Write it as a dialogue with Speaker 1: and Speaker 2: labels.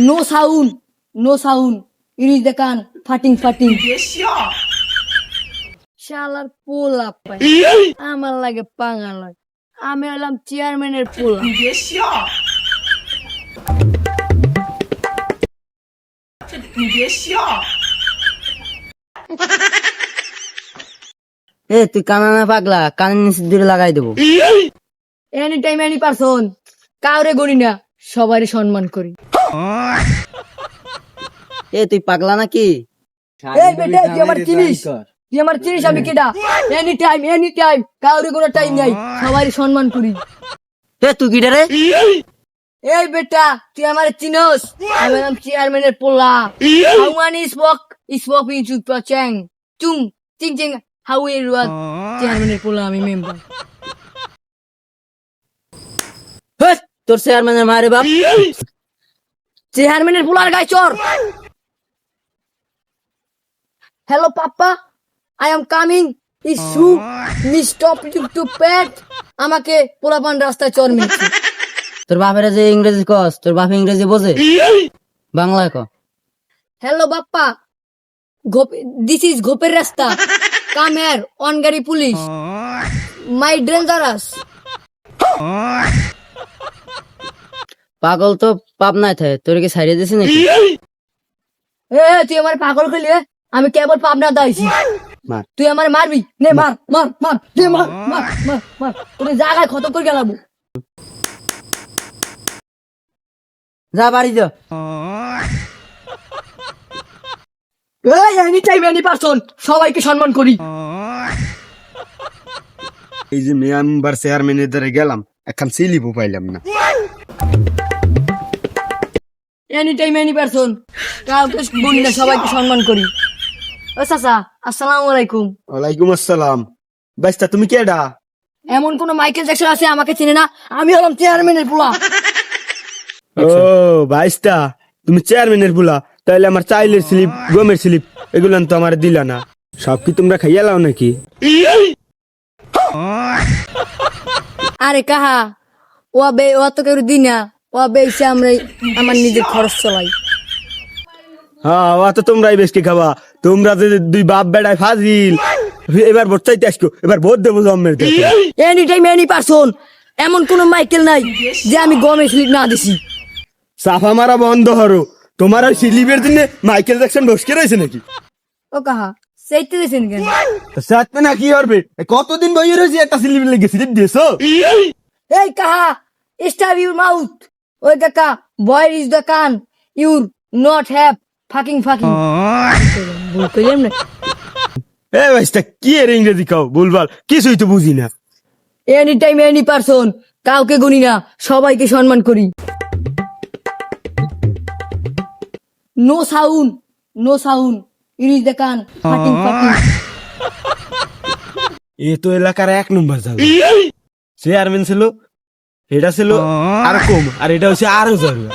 Speaker 1: No sound, no sound, it the কান ফাটিং ফাটিং। শালার পোলা পাই, আমার লাগে পাঙা লাগে। আমি হলাম চেয়ারম্যানের পোলা।
Speaker 2: এ তুই কানা না পাগলা, কানের নিচে দূরে লাগাই দেবো।
Speaker 1: এনি টাইম এনি পারসন, কাউরে গড়ি না, সবারই সম্মান করি।
Speaker 2: এ তুই পাগলা নাকি?
Speaker 1: এই বেটা, তুই আমার চিনিস? তুই আমার চিনিস আমি কেডা? এনি টাইম কাউরে কোনো টাইম নাই, সবারই সম্মান করি।
Speaker 2: এ তুই কি রে?
Speaker 1: এই বেটা, তুই আমার চিনস? আমি হলাম চেয়ারম্যানের পোলা। হাউ মানি স্পক ইনচু চ্যাং চুং চিং চিং হাউ এর ওয়াট। চেয়ারম্যানের পোলা আমি মেম্বার।
Speaker 2: তোর চেয়ারম্যানের মারে বাপ।
Speaker 1: চেয়ারম্যানের পোলার গায়ে চর। Hello papa, I am coming. ইস্যু মিস্টপ টু পেট। আমাকে পোলাপান রাস্তায় চর মিলছে।
Speaker 2: তোর বাপের যে ইংরেজি কস, তোর বাপ ইংরেজি বোঝে? বাংলায় ক।
Speaker 1: হ্যালো বাপ্পা, দিস ইজ গোপের রাস্তা। কাম হেয়ার অন গাড়ি পুলিশ। মাই ডেঞ্জারাস।
Speaker 2: পাগল তো পাবনায় থাকে, তোর কি ছাড়িয়ে দিছি নাকি?
Speaker 1: এ তুই আমার পাগল খেলি? আমি কেবল পাবনা দাইছি।
Speaker 2: মার।
Speaker 1: তুই আমার মারবি? নে মার মার মার, নে মার মার মার মার, তোর জায়গায় খতম করে গেলাম।
Speaker 2: যা বাড়ি যা।
Speaker 1: এই এনি টাইম এনি পারসন, সবাইকে সম্মান করি।
Speaker 3: এই যে মেম্বার চেয়ারম্যানের দ্বারা গেলাম, এখন সিলিপও পাইলাম না।
Speaker 1: এনি টাইম এনি পারসন, কাউকে বলি না, সবাইকে সম্মান করি। ও চাচা, আসসালামু আলাইকুম।
Speaker 3: ওয়ালাইকুম আসসালাম। বাইস্তা তুমি কেডা?
Speaker 1: এমন কোন মাইকেল জ্যাকসন আছে আমাকে চিনে না? আমি হলাম চেয়ারম্যানের পোলা।
Speaker 3: ও বাইস্তা, তুমি চেয়ারম্যানের বুলা, তাইলে আমার চাইলের স্লিপ, গমের স্লিপ এগুলো তো আমার দিলা না। সব কি তোমরা খাইয়া লাও নাকি?
Speaker 1: আরে কাহা, ও তো কেউ দি না, ও বেশি আমরা আমার নিজের খরচ চলাই।
Speaker 3: হ্যাঁ, ও তো তোমরাই বেশ কি খাবা। তোমরা যে দুই বাপ বেড়ায় ফাজিল। এবার ভোট চাইতে আসছো, এবার ভোট দেবো জন্মের।
Speaker 1: এনি টাইম এনি পারসন, এমন কোন মাইকেল নাই যে আমি গমের স্লিপ না দিছি।
Speaker 3: সাফা মারা বন্ধ হরো। তোমার ওই স্লিপের জন্য মাইকেল জ্যাকসন বসকে রয়েছে নাকি?
Speaker 1: ও কাহা, সেইতে দিছেন কেন?
Speaker 3: সাথে না কি করবে? কতদিন বইয়ে রয়েছে একটা স্লিপ লেগে স্লিপ দিয়েছো?
Speaker 1: এই কাহা, স্টার ইউর মাউথ। ওই কাকা, বয় ইজ দ্য কান your not have fucking fucking. ভুল কইলাম না?
Speaker 3: এ ভাইস্তা, কি এর ইংরেজি খাও ভুলভাল, কিছুই তো বুঝি না।
Speaker 1: এনি টাইম এনি পারসন, কাউকে গুনি না, সবাইকে সম্মান করি। No sound, no sound, it is the কান ফাটিং ফাটিং।
Speaker 3: এ তো এলাকার 1 নম্বর যাবে। চেয়ারম্যান ছিল, এটা ছিল আরো কম, আর এটা হচ্ছে আরো জরুরি।